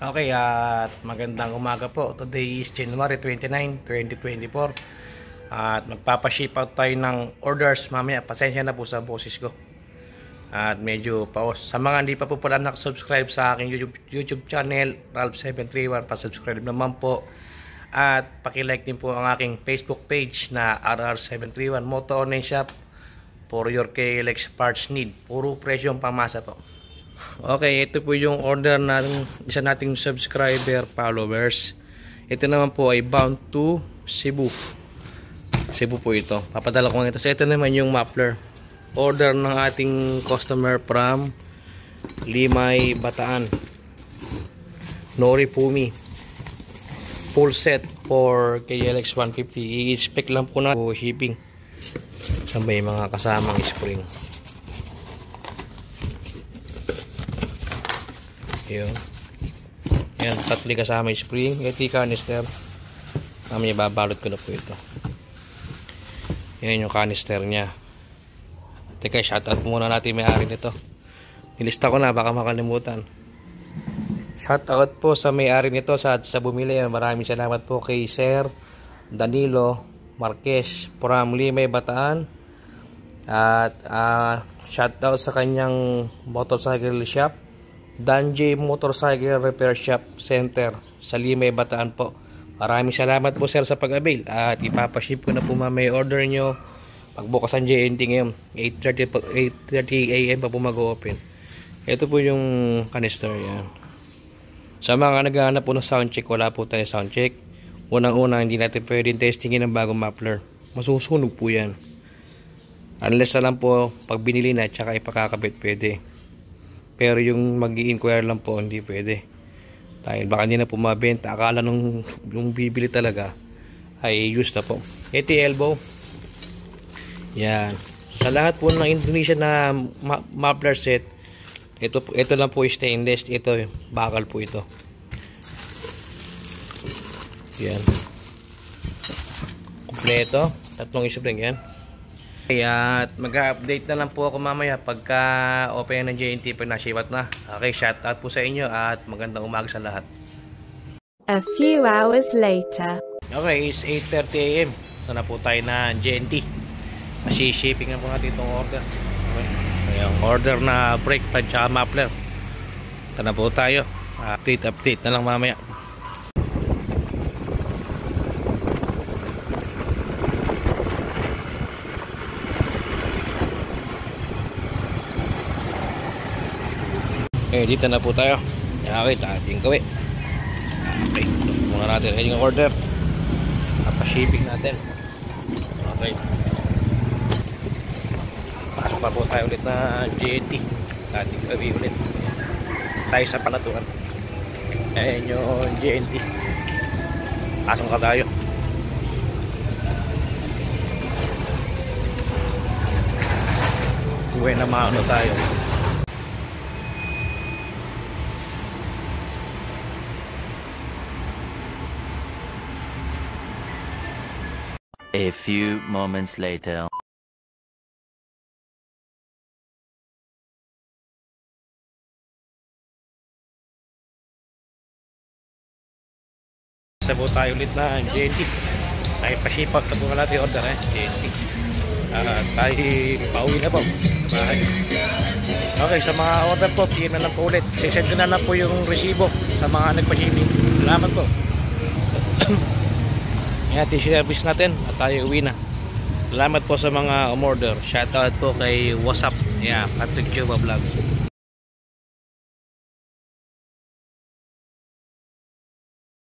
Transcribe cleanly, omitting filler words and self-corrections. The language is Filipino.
Okay, at magandang umaga po. Today is January 29, 2024. At magpapaship out tayo ng orders mamaya. Pasensya na po sa boses ko. At medyo paos. Sa mga hindi pa po pala nakasubscribe sa aking YouTube channel, Ralph731, pasubscribe naman po. At pakilike din po ang aking Facebook page na RR731 Moto Online Shop for your KLX parts need. Puro presyong pamasa po. Okay, ito po yung order ng isa nating subscriber followers. Ito naman po ay bound to Cebu. Cebu po ito. Papadala ko ito. So ito naman yung muffler. Order ng ating customer from Limay, Bataan. Nori Pumi. Full set for KLX 150. I-expect lang po na po shipping. Saan ba yung mga kasamang spring? Yun. Yan, tatli kasama yung spring. Ito yung canister. Mamaya babalot ko na po ito. Yan yung canister nya. Teka, shoutout muna natin may-ari nito. Nilista ko na, baka makalimutan. Shoutout po sa may-ari nito sa bumili. Maraming salamat po kay Sir Danilo Marquez from Limay, Bataan. At shoutout sa kanyang motorcycle shop, Danjay Motorcycle Repair Shop Center sa Limay, Bataan po. Maraming salamat po sir sa pag-avail. At ipapaship ko na po mamaya order nyo. Pagbukas ang JNT ngayon 8:30 AM pa po mag-open. Ito po yung canister yan. Sa mga naghahanap po ng sound check, wala po tayo sound check. Unang-una, hindi natin pwedeng testingin ng bagong muffler. Masusunog po yan. Unless na lang po pag binili na tsaka ipakakabit pwede. Pero yung mag-i-inquire lang po, hindi pwede. Dahil baka hindi na po mabenta. Akala nung bibili talaga ay used na po. Ito elbow. Yan. Sa lahat po ng Indonesia na muffler set, ito lang po stainless. Ito, bakal po ito. Yan. Kompleto. Tatlong spring yan. At mag-update na lang po ako mamaya pagka open ng JNT pag nasiwat na. Okay, shout out po sa inyo at magandang umaga sa lahat. A few hours later. Okay, it's 8:30 AM. So na po tayo na JNT. Kasi shipping na po natin itong order. Okay. So, yung order na brake pad tsaka muffler. Ito na po tayo. Update na lang mamaya. Okay, dito na po tayo. Okay, ating gawin. Okay, muna natin yung order. Napashipping natin. Okay. Pasok pa po tayo ulit na JNT. Ating gawin ulit. Tayo sa Panatuan. Ayan yung JNT. Pasok ka tayo. Uwi na maano tayo. A few moments later. Sabo tayo ulit na JNT. Tayo pa-ship out na po natin order JNT. Tayo pauwi na po sa bahay. Okay, sa mga order po, PM na lang po ulit. Sisend ko na lang po yung resibo sa mga nagpa-shipping. Salamat po. Yan, service natin at tayo uwi na. Salamat po sa mga umorder. Shoutout po kay WhatsApp. Yeah, Patrick Chuba Vlog.